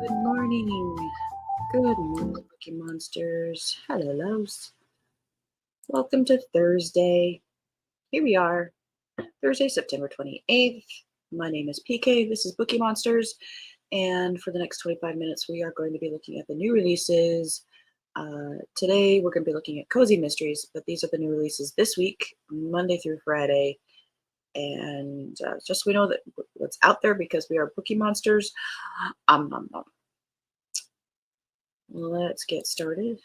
Good morning. Good morning, Bookeemonsters. Hello, loves. Welcome to Thursday. Here we are, Thursday, September 28th. My name is PK. This is Bookeemonsters. And for the next 25 minutes, we are going to be looking at the new releases. Today, we're going to be looking at Cozy Mysteries, but these are the new releases this week, Monday through Friday. And just so we know that what's out there because we are Bookeemonsters. Let's get started.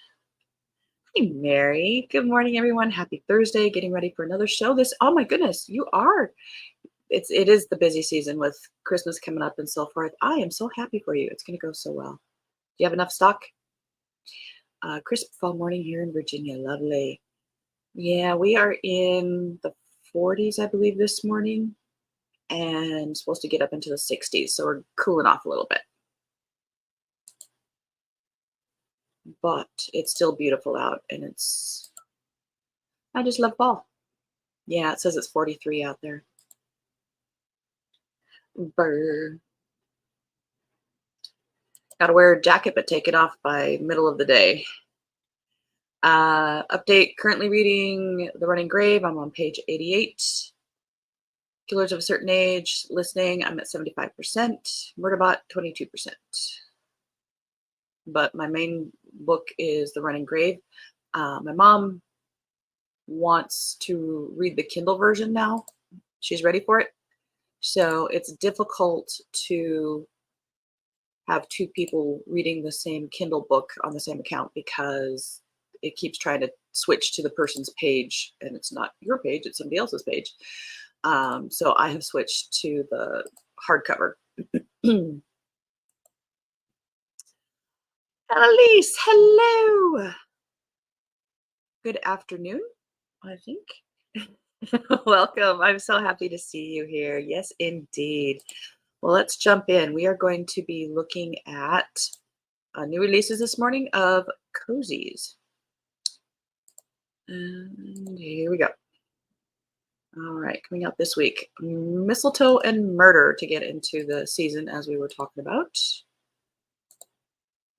Hey, Mary. Good morning, everyone. Happy Thursday. Getting ready for another show. Oh my goodness, you are. It is the busy season with Christmas coming up and so forth. I am so happy for you. It's going to go so well. Do you have enough stock? Crisp fall morning here in Virginia. Lovely. Yeah, we are in the 40s, I believe, this morning, and supposed to get up into the 60s. So we're cooling off a little bit. But it's still beautiful out, and I just love fall. Yeah, it says it's 43 out there. Brr. Gotta wear a jacket, but take it off by middle of the day. Update, currently reading The Running Grave. I'm on page 88. Killers of a Certain Age, listening, I'm at 75%. Murderbot, 22%. But my main book is The Running Grave. My mom wants to read the Kindle version now. She's ready for it. So it's difficult to have two people reading the same Kindle book on the same account because it keeps trying to switch to the person's page, and it's not your page, it's somebody else's page. So I have switched to the hardcover. Annalise, hello. Good afternoon, I think. Welcome. I'm so happy to see you here. Yes, indeed. Well, let's jump in. We are going to be looking at new releases this morning of cozies. And here we go. All right, coming out this week, Mistletoe and Murder to get into the season as we were talking about.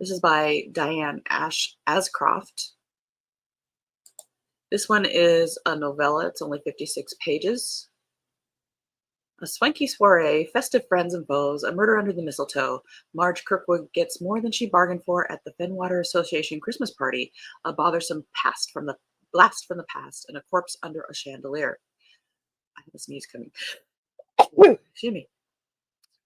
This is by Diane Ashcroft. This one is a novella. It's only 56 pages. A swanky soiree, festive friends and foes, a murder under the mistletoe. Marge Kirkwood gets more than she bargained for at the Fenwater Association Christmas party, a bothersome blast from the past, and a corpse under a chandelier. I have a sneeze coming. Excuse me.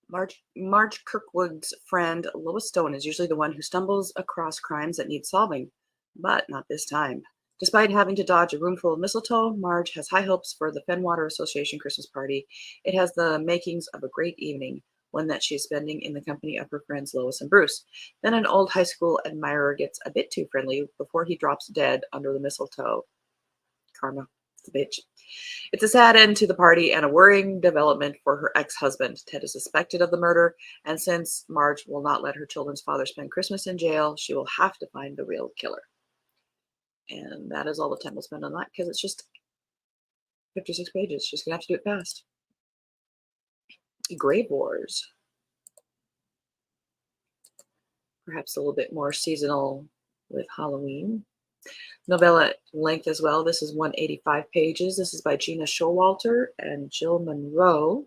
Marge Kirkwood's friend Lois Stone is usually the one who stumbles across crimes that need solving, but not this time. Despite having to dodge a room full of mistletoe, Marge has high hopes for the Fenwater Association Christmas party. It has the makings of a great evening, one that she's spending in the company of her friends Lois and Bruce. Then an old high school admirer gets a bit too friendly before he drops dead under the mistletoe. Karma, it's a bitch. It's a sad end to the party and a worrying development for her ex-husband. Ted is suspected of the murder, and since Marge will not let her children's father spend Christmas in jail, she will have to find the real killer. And that is all the time we'll spend on that because it's just 56 pages. She's going to have to do it fast. Grave Wars. Perhaps a little bit more seasonal with Halloween. Novella length as well. This is 185 pages. This is by Gina Showalter and Jill Monroe.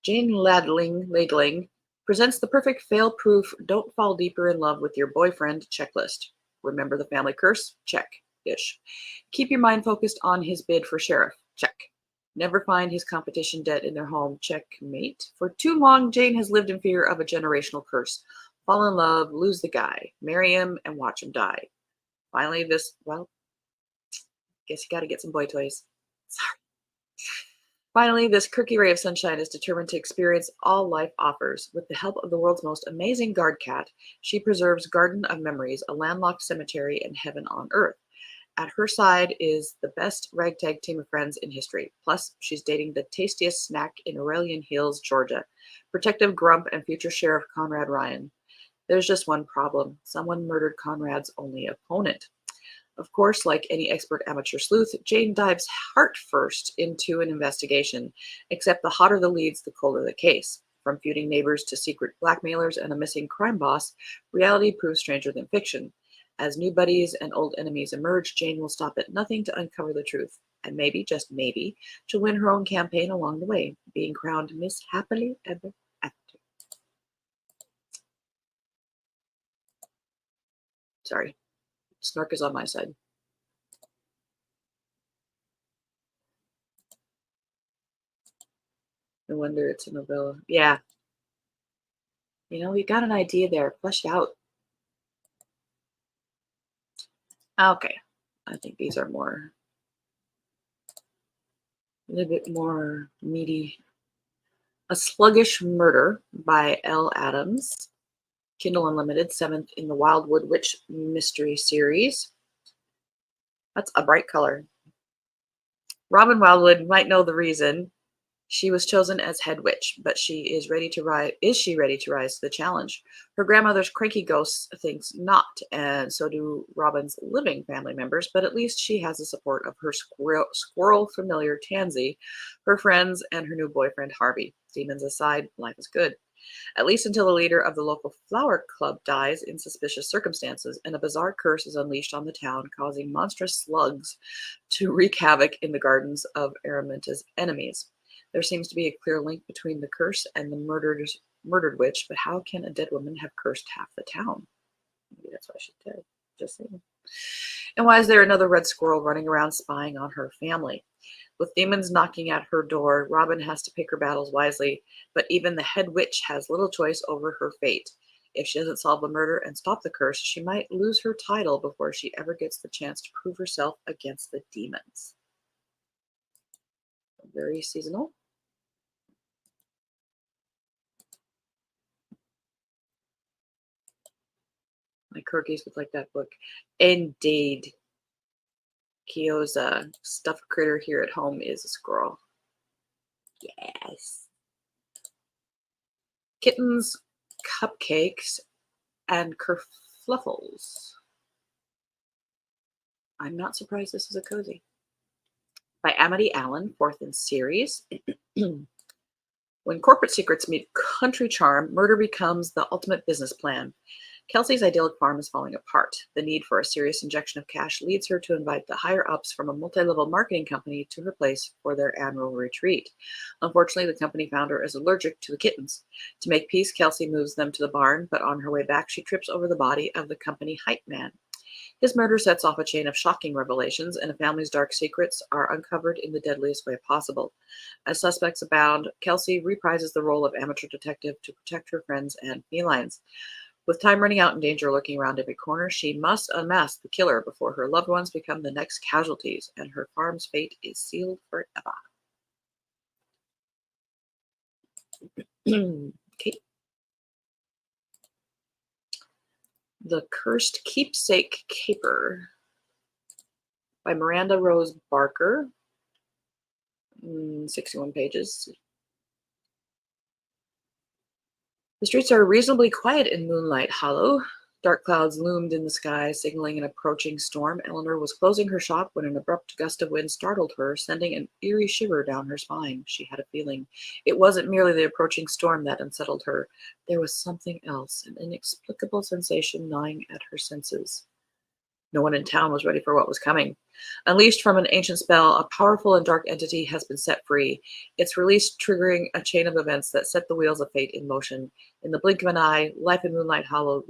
Jane Ladling presents the perfect fail-proof don't fall deeper in love with your boyfriend checklist. Remember the family curse? Check-ish. Keep your mind focused on his bid for sheriff. Check. Never find his competition debt in their home. Checkmate. For too long, Jane has lived in fear of a generational curse. Fall in love, lose the guy, marry him, and watch him die. Finally, guess you got to get some boy toys. Sorry. Finally, this quirky ray of sunshine is determined to experience all life offers. With the help of the world's most amazing guard cat, she preserves Garden of Memories, a landlocked cemetery and heaven on earth. At her side is the best ragtag team of friends in history. Plus, she's dating the tastiest snack in Aurelian Hills, Georgia, Protective Grump and future Sheriff Conrad Ryan. There's just one problem. Someone murdered Conrad's only opponent. Of course, like any expert amateur sleuth, Jane dives heart first into an investigation, except the hotter the leads, the colder the case. From feuding neighbors to secret blackmailers and a missing crime boss, reality proves stranger than fiction. As new buddies and old enemies emerge, Jane will stop at nothing to uncover the truth. And maybe, just maybe, she'll win her own campaign along the way, being crowned Miss Happily Ever After. Sorry, snark is on my side. No wonder it's a novella. Yeah, we got an idea there. Fleshed out. Okay, I think these are a little bit more meaty. A Sluggish Murder by L. Adams. Kindle Unlimited, 7th in the Wildwood Witch mystery series. That's a bright color. Robin Wildwood might know the reason. She was chosen as head witch, but is she ready to rise to the challenge? Her grandmother's cranky ghost thinks not, and so do Robin's living family members, but at least she has the support of her squirrel familiar Tansy, her friends, and her new boyfriend Harvey. Demons aside, life is good. At least until the leader of the local flower club dies in suspicious circumstances, and a bizarre curse is unleashed on the town, causing monstrous slugs to wreak havoc in the gardens of Araminta's enemies. There seems to be a clear link between the curse and the murdered witch, but how can a dead woman have cursed half the town? Maybe that's why she's dead. Just saying. And why is there another red squirrel running around spying on her family? With demons knocking at her door, Robin has to pick her battles wisely, but even the head witch has little choice over her fate. If she doesn't solve the murder and stop the curse, she might lose her title before she ever gets the chance to prove herself against the demons. Very seasonal. My corgis would like that book. Indeed. Kyo's stuffed critter here at home is a squirrel. Yes. Kittens, cupcakes, and kerfluffles. I'm not surprised this is a cozy. By Amity Allen, 4th in series. When corporate secrets meet country charm, murder becomes the ultimate business plan. Kelsey's idyllic farm is falling apart. The need for a serious injection of cash leads her to invite the higher-ups from a multi-level marketing company to her place for their annual retreat. Unfortunately, the company founder is allergic to the kittens. To make peace, Kelsey moves them to the barn, but on her way back, she trips over the body of the company hype man. His murder sets off a chain of shocking revelations, and a family's dark secrets are uncovered in the deadliest way possible. As suspects abound, Kelsey reprises the role of amateur detective to protect her friends and felines. With time running out and danger lurking around every corner, she must unmask the killer before her loved ones become the next casualties, and her farm's fate is sealed forever. Okay. The Cursed Keepsake Caper by Miranda Rose Barker. 61 pages. The streets are reasonably quiet in Moonlight Hollow. Dark clouds loomed in the sky, signaling an approaching storm. Eleanor was closing her shop when an abrupt gust of wind startled her, sending an eerie shiver down her spine. She had a feeling. It wasn't merely the approaching storm that unsettled her. There was something else, an inexplicable sensation gnawing at her senses. No one in town was ready for what was coming. Unleashed from an ancient spell, a powerful and dark entity has been set free, its release triggering a chain of events that set the wheels of fate in motion. In the blink of an eye, life in Moonlight Hollow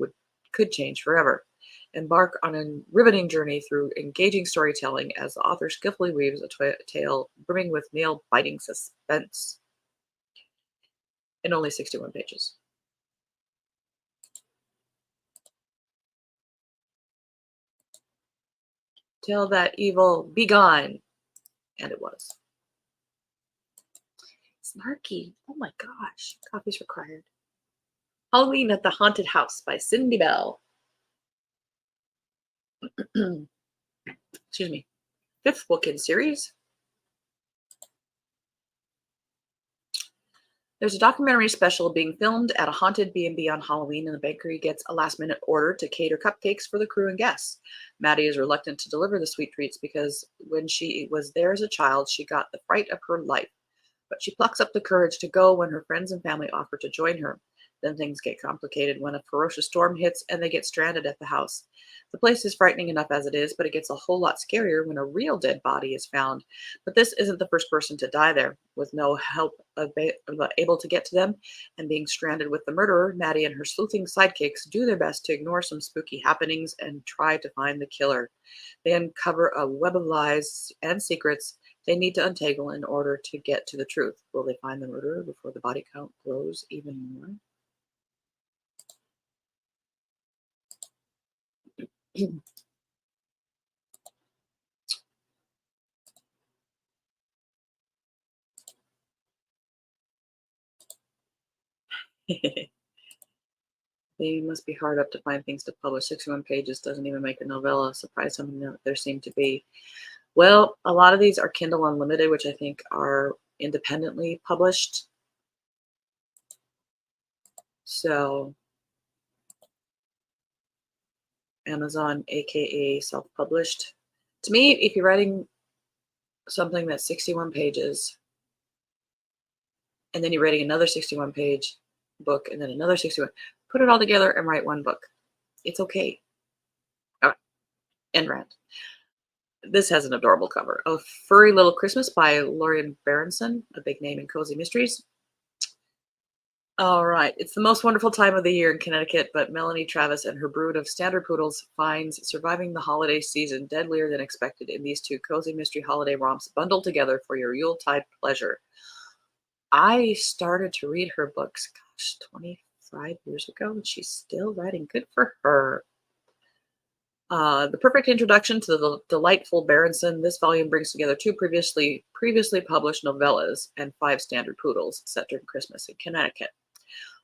could change forever. Embark on a riveting journey through engaging storytelling as the author skillfully weaves a tale brimming with nail-biting suspense. In only 61 pages. Tell that evil, be gone. And it was. Snarky. Oh my gosh. Coffee's required. Halloween at the Haunted House by Cindy Bell. Excuse me. 5th book in series. There's a documentary special being filmed at a haunted B&B on Halloween, and the bakery gets a last-minute order to cater cupcakes for the crew and guests. Maddie is reluctant to deliver the sweet treats because when she was there as a child, she got the fright of her life. but she plucks up the courage to go when her friends and family offer to join her. Then things get complicated when a ferocious storm hits and they get stranded at the house. The place is frightening enough as it is, but it gets a whole lot scarier when a real dead body is found. But this isn't the first person to die there. With no help able to get to them and being stranded with the murderer, Maddie and her sleuthing sidekicks do their best to ignore some spooky happenings and try to find the killer. They uncover a web of lies and secrets they need to untangle in order to get to the truth. Will they find the murderer before the body count grows even more? They must be hard up to find things to publish. 61 pages doesn't even make a novella. Surprised how many there seem to be. Well, a lot of these are Kindle Unlimited, which I think are independently published. So Amazon, aka self-published. To me, if you're writing something that's 61 pages, and then you're writing another 61 page book, and then another 61, put it all together and write one book. It's okay. All right. End rant. This has an adorable cover. A Furry Little Christmas by Lorian Berenson, a big name in cozy mysteries. All right. It's the most wonderful time of the year in Connecticut, but Melanie Travis and her brood of standard poodles finds surviving the holiday season deadlier than expected in these two cozy mystery holiday romps bundled together for your Yuletide pleasure. I started to read her books, 25 years ago, and she's still writing. Good for her. The perfect introduction to the delightful Berenson, this volume brings together two previously published novellas and 5 standard poodles set during Christmas in Connecticut.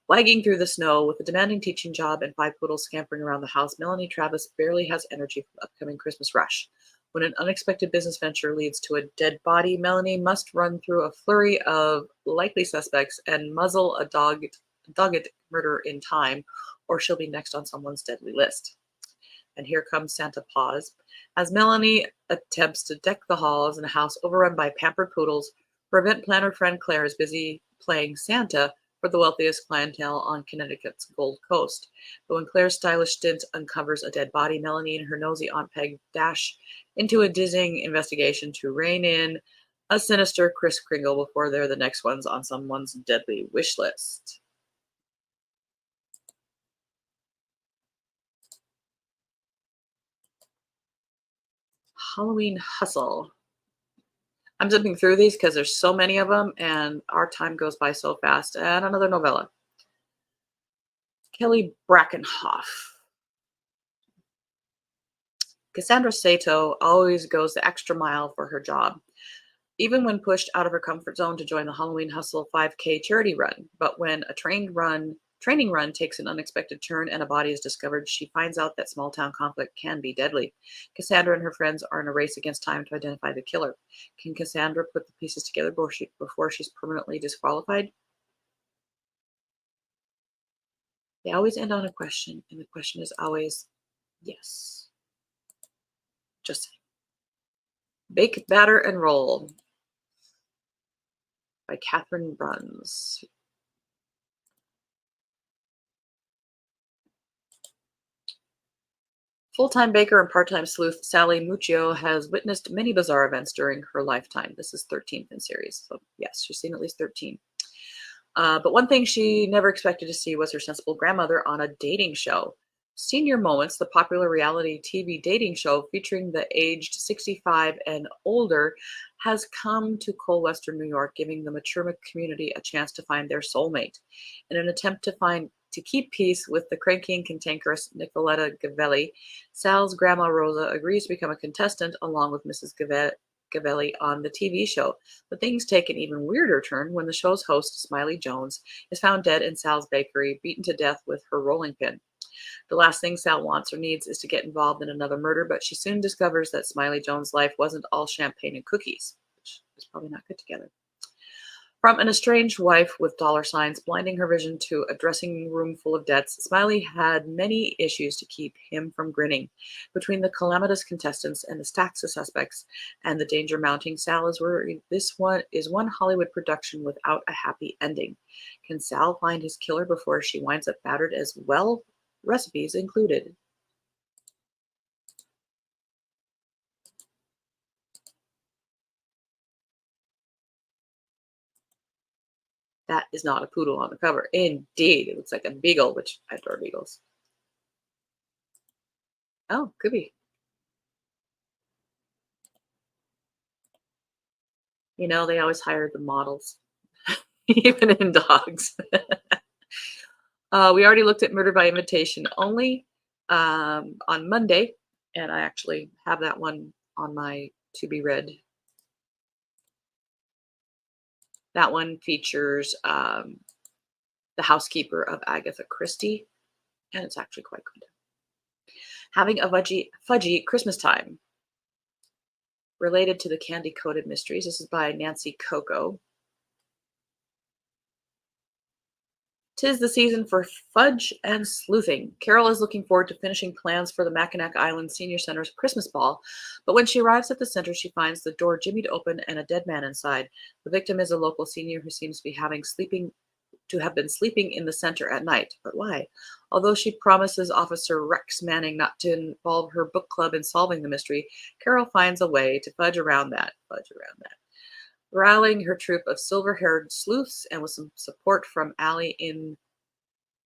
Wagging through the snow with a demanding teaching job and 5 poodles scampering around the house, Melanie Travis barely has energy for the upcoming Christmas rush. When an unexpected business venture leads to a dead body, Melanie must run through a flurry of likely suspects and muzzle a dogged murder in time, or she'll be next on someone's deadly list. And here comes Santa Paws. As Melanie attempts to deck the halls in a house overrun by pampered poodles, her event planner friend Claire is busy playing Santa for the wealthiest clientele on Connecticut's Gold Coast. But when Claire's stylish stint uncovers a dead body, Melanie and her nosy Aunt Peg dash into a dizzying investigation to rein in a sinister Kris Kringle before they're the next ones on someone's deadly wish list. Halloween Hustle. I'm zipping through these because there's so many of them and our time goes by so fast. And another novella. Kelly Brackenhoff. Cassandra Sato always goes the extra mile for her job, even when pushed out of her comfort zone to join the Halloween Hustle 5K charity run. But when a training run takes an unexpected turn and a body is discovered, she finds out that small town conflict can be deadly. Cassandra and her friends are in a race against time to identify the killer. Can Cassandra put the pieces together before she's permanently disqualified? They always end on a question, and the question is always yes. Just saying. Bake, Batter, and Roll by Catherine Bruns. Full-time baker and part-time sleuth Sally Muccio has witnessed many bizarre events during her lifetime. This is 13th in series, so yes, she's seen at least 13. But one thing she never expected to see was her sensible grandmother on a dating show. Senior Moments, the popular reality TV dating show featuring the aged 65 and older, has come to cold Western New York, giving the mature community a chance to find their soulmate. In an attempt to keep peace with the cranky and cantankerous Nicoletta Gavelli, Sal's grandma Rosa agrees to become a contestant along with Mrs. Gavelli on the TV show. But things take an even weirder turn when the show's host, Smiley Jones, is found dead in Sal's bakery, beaten to death with her rolling pin. The last thing Sal wants or needs is to get involved in another murder, but she soon discovers that Smiley Jones' life wasn't all champagne and cookies, which is probably not good together. From an estranged wife with dollar signs blinding her vision to a dressing room full of debts, Smiley had many issues to keep him from grinning. Between the calamitous contestants and the stacks of suspects and the danger mounting, Sal is worried this one is one Hollywood production without a happy ending. Can Sal find his killer before she winds up battered as well? Recipes included. That is not a poodle on the cover. Indeed, it looks like a beagle, which I adore beagles. Oh, could be. You know, they always hire the models, even in dogs. We already looked at Murder by Invitation only on Monday, and I actually have that one on my to be read. That one features the housekeeper of Agatha Christie, and it's actually quite good. Having a fudgy Christmas time, related to the candy coated mysteries. This is by Nancy Coco. Tis the season for fudge and sleuthing. Carol is looking forward to finishing plans for the Mackinac Island Senior Center's Christmas ball, but when she arrives at the center, she finds the door jimmied open and a dead man inside. The victim is a local senior who seems to have been sleeping in the center at night. But why? Although she promises Officer Rex Manning not to involve her book club in solving the mystery, Carol finds a way to fudge around that. Rallying her troop of silver-haired sleuths and with some support from Allie in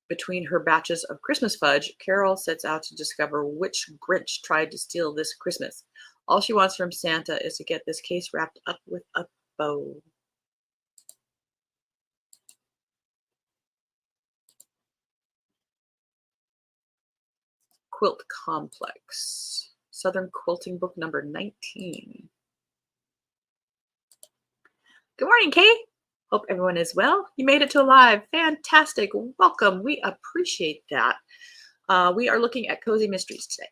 between her batches of Christmas fudge, Carol sets out to discover which Grinch tried to steal this Christmas. All she wants from Santa is to get this case wrapped up with a bow. Quilt Complex. Southern Quilting Book number 19. Good morning, Kate. Hope everyone is well. You made it to live. Fantastic. Welcome. We appreciate that. We are looking at Cozy Mysteries today.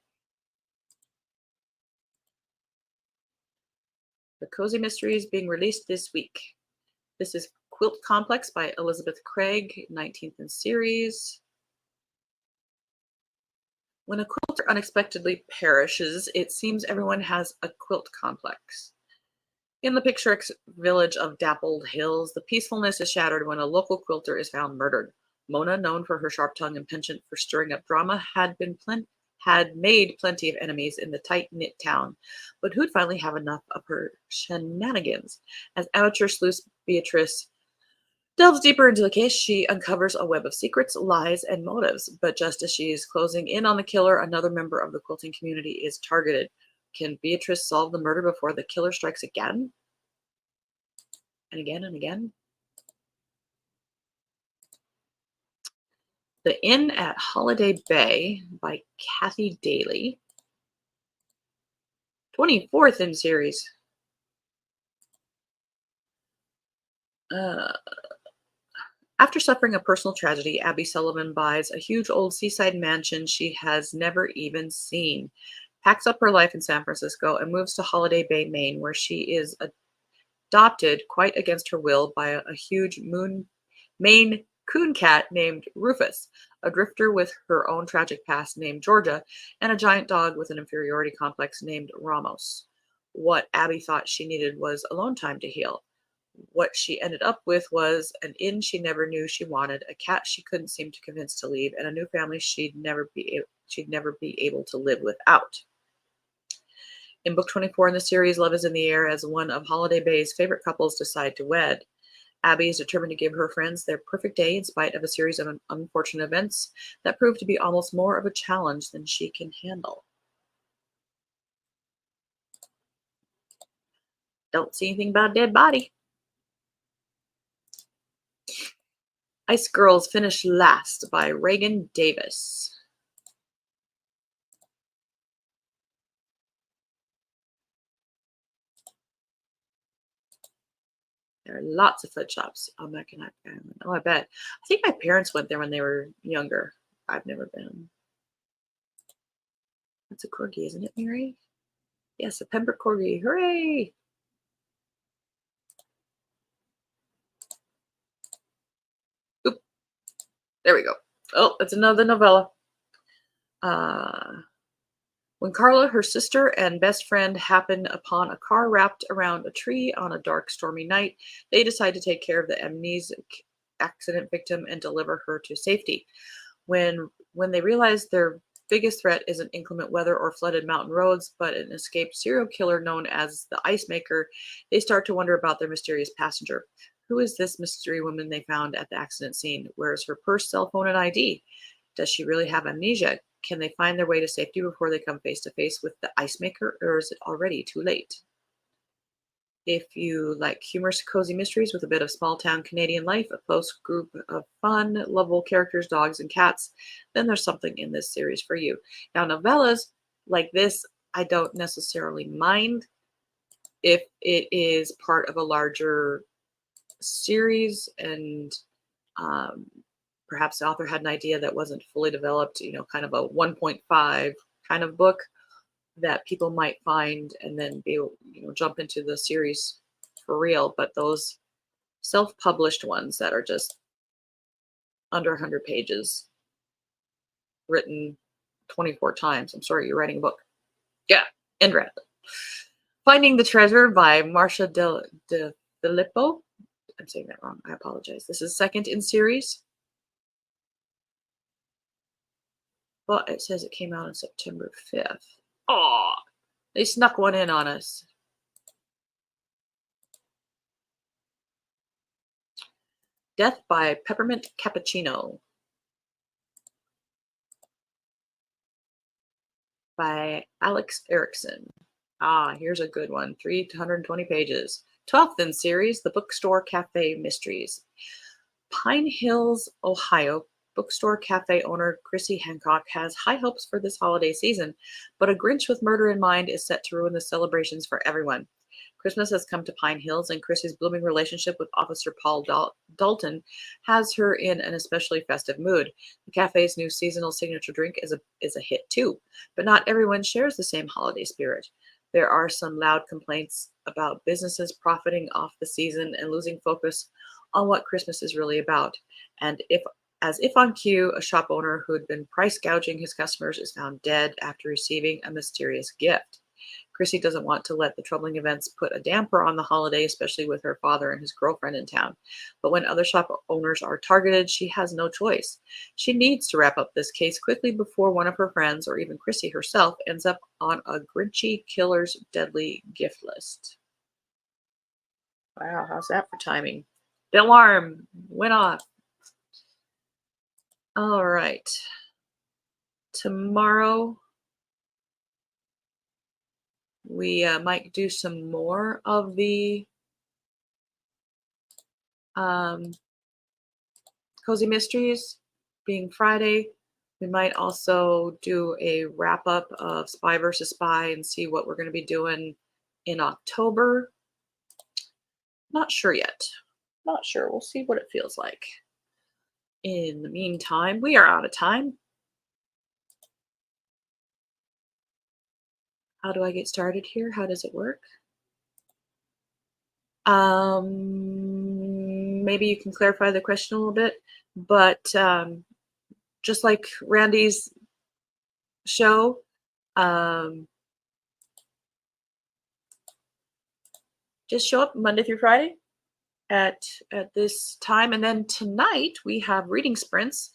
The Cozy Mysteries being released this week. This is Quilt Complex by Elizabeth Craig, 19th in series. When a quilter unexpectedly perishes, it seems everyone has a quilt complex. In the picturesque village of Dappled Hills, the peacefulness is shattered when a local quilter is found murdered. Mona, known for her sharp tongue and penchant for stirring up drama, had made plenty of enemies in the tight-knit town, but who'd finally have enough of her shenanigans? As amateur sleuth Beatrice delves deeper into the case, she uncovers a web of secrets, lies, and motives. But just as she is closing in on the killer, another member of the quilting community is targeted. Can Beatrice solve the murder before the killer strikes again? And again and again? The Inn at Holiday Bay by Kathy Daly. 24th in series. After suffering a personal tragedy, Abby Sullivan buys a huge old seaside mansion she has never even seen, packs up her life in San Francisco, and moves to Holiday Bay, Maine, where she is adopted quite against her will by a huge Maine coon cat named Rufus, a drifter with her own tragic past named Georgia, and a giant dog with an inferiority complex named Ramos. What Abby thought she needed was alone time to heal. What she ended up with was an inn she never knew she wanted, a cat she couldn't seem to convince to leave, and a new family she'd never be able to live without. In book 24 in the series, love is in the air as one of Holiday Bay's favorite couples decide to wed. Abby is determined to give her friends their perfect day in spite of a series of unfortunate events that prove to be almost more of a challenge than she can handle. Don't see anything about a dead body. Ice Girls finished last by Reagan Davis. There are lots of food shops on Mackinac Island. Oh, I bet. I think my parents went there when they were younger. I've never been. That's a corgi, isn't it, Mary? Yes, a Pembroke corgi. Hooray! There we go. Oh, it's another novella. Uh, when Carla, her sister, and best friend happen upon a car wrapped around a tree on a dark, stormy night, they decide to take care of the amnesic accident victim and deliver her to safety. When they realize their biggest threat isn't inclement weather or flooded mountain roads, but an escaped serial killer known as the Ice Maker, they start to wonder about their mysterious passenger. Who is this mystery woman they found at the accident scene? Where is her purse, cell phone, and ID? Does she really have amnesia? Can they find their way to safety before they come face to face with the Ice Maker, or is it already too late? If you like humorous, cozy mysteries with a bit of small town Canadian life, a close group of fun, lovable characters, dogs, and cats, then there's something in this series for you. Now, novellas like this, I don't necessarily mind if it is part of a larger series and um, perhaps the author had an idea that wasn't fully developed, kind of a 1.5 kind of book that people might find and then be jump into the series for real. But those self-published ones that are just under 100 pages, written 24 times. I'm sorry, you're writing a book. Yeah, and read. Finding the Treasure by Marcia de Filippo. I'm saying that wrong. I apologize. This is second in series. But it says it came out on September 5th. Oh, they snuck one in on us. Death by Peppermint Cappuccino by Alex Erickson. Ah, here's a good one. 320 pages. 12th in series, The Bookstore Cafe Mysteries. Pine Hills, Ohio, bookstore cafe owner Chrissy Hancock has high hopes for this holiday season, but a Grinch with murder in mind is set to ruin the celebrations for everyone. Christmas has come to Pine Hills, and Chrissy's blooming relationship with Officer Paul Dalton has her in an especially festive mood. The cafe's new seasonal signature drink is a hit too, but not everyone shares the same holiday spirit. There are some loud complaints about businesses profiting off the season and losing focus on what Christmas is really about. And as if on cue, a shop owner who had been price gouging his customers is found dead after receiving a mysterious gift. Chrissy doesn't want to let the troubling events put a damper on the holiday, especially with her father and his girlfriend in town. But when other shop owners are targeted, she has no choice. She needs to wrap up this case quickly before one of her friends, or even Chrissy herself, ends up on a Grinchy killer's deadly gift list. Wow, how's that for timing? The alarm went off. All right. Tomorrow, we might do some more of the Cozy Mysteries, being Friday. We might also do a wrap up of Spy versus Spy and see what we're going to be doing in October. Not sure yet. Not sure. We'll see what it feels like. In the meantime, we are out of time. How do I get started here? How does it work? Maybe you can clarify the question a little bit, but just like Randy's show, just show up Monday through Friday at this time, and then tonight we have reading sprints.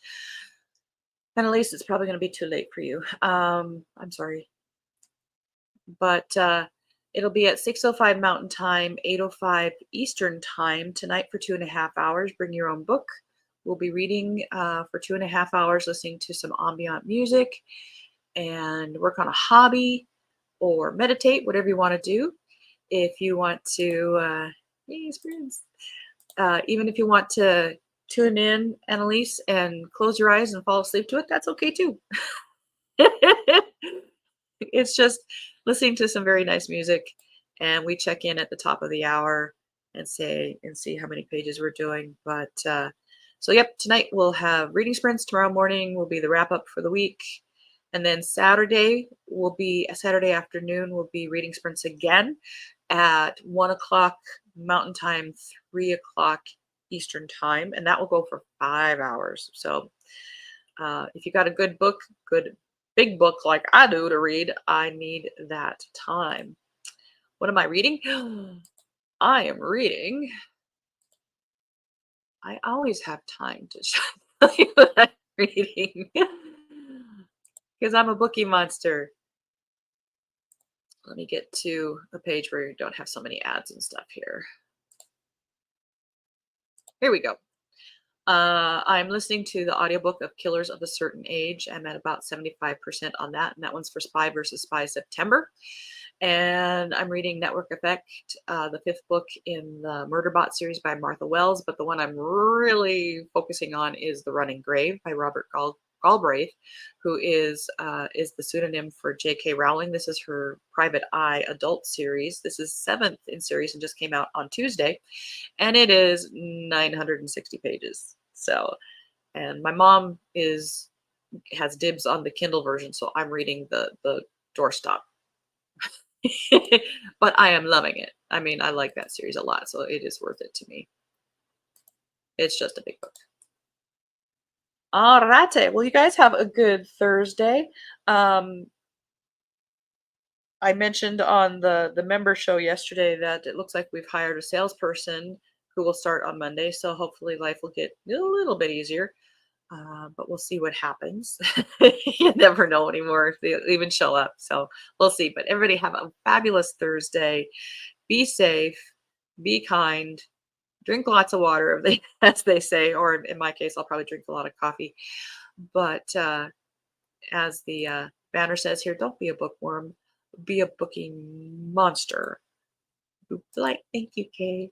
And at least it's probably going to be too late for you. I'm sorry, but it'll be at 6:05 Mountain Time, 8:05 Eastern Time tonight for 2.5 hours. Bring your own book. We'll be reading for 2.5 hours, listening to some ambient music, and work on a hobby or meditate, whatever you want to do. If you want to, even if you want to tune in, Annalise, and close your eyes and fall asleep to it, that's okay too. It's just listening to some very nice music, and we check in at the top of the hour and see how many pages we're doing. But so yep, tonight we'll have reading sprints. Tomorrow morning will be the wrap up for the week, and then Saturday afternoon will be reading sprints again at 1 o'clock Mountain Time, 3 o'clock Eastern time, and that will go for 5 hours. So if you got a good book, good big book like I do to read, I need that time. What am I reading? I am reading. I always have time to tell you what I'm reading because I'm a bookie monster. Let me get to a page where you don't have so many ads and stuff here. Here we go. I'm listening to the audiobook of Killers of a Certain Age. I'm at about 75% on that, and that one's for Spy versus Spy September. And I'm reading Network Effect, the fifth book in the Murderbot series by Martha Wells. But the one I'm really focusing on is The Running Grave by Robert Galbraith, who is the pseudonym for J.K. Rowling. This is her Private Eye adult series. This is seventh in series and just came out on Tuesday, and it is 960 pages. So, and my mom has dibs on the Kindle version, so I'm reading the doorstop. But I am loving it. I mean, I like that series a lot, so it is worth it to me. It's just a big book. All right. Well, you guys have a good Thursday. I mentioned on the member show yesterday that it looks like we've hired a salesperson who will start on Monday. So hopefully life will get a little bit easier. But we'll see what happens. You never know anymore if they even show up. So we'll see. But everybody have a fabulous Thursday. Be safe. Be kind. Drink lots of water, as they say. Or in my case, I'll probably drink a lot of coffee. But as the banner says here, don't be a bookworm. Be a booking monster. Like, thank you, Kay.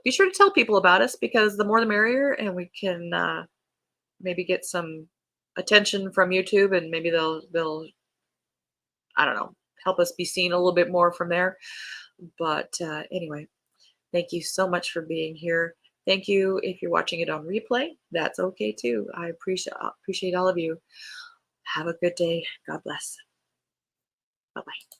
Be sure to tell people about us because the more the merrier, and we can maybe get some attention from YouTube, and maybe they'll I don't know, help us be seen a little bit more from there. But anyway, thank you so much for being here. Thank you if you're watching it on replay. That's okay too. I appreciate all of you. Have a good day. God bless. Bye bye.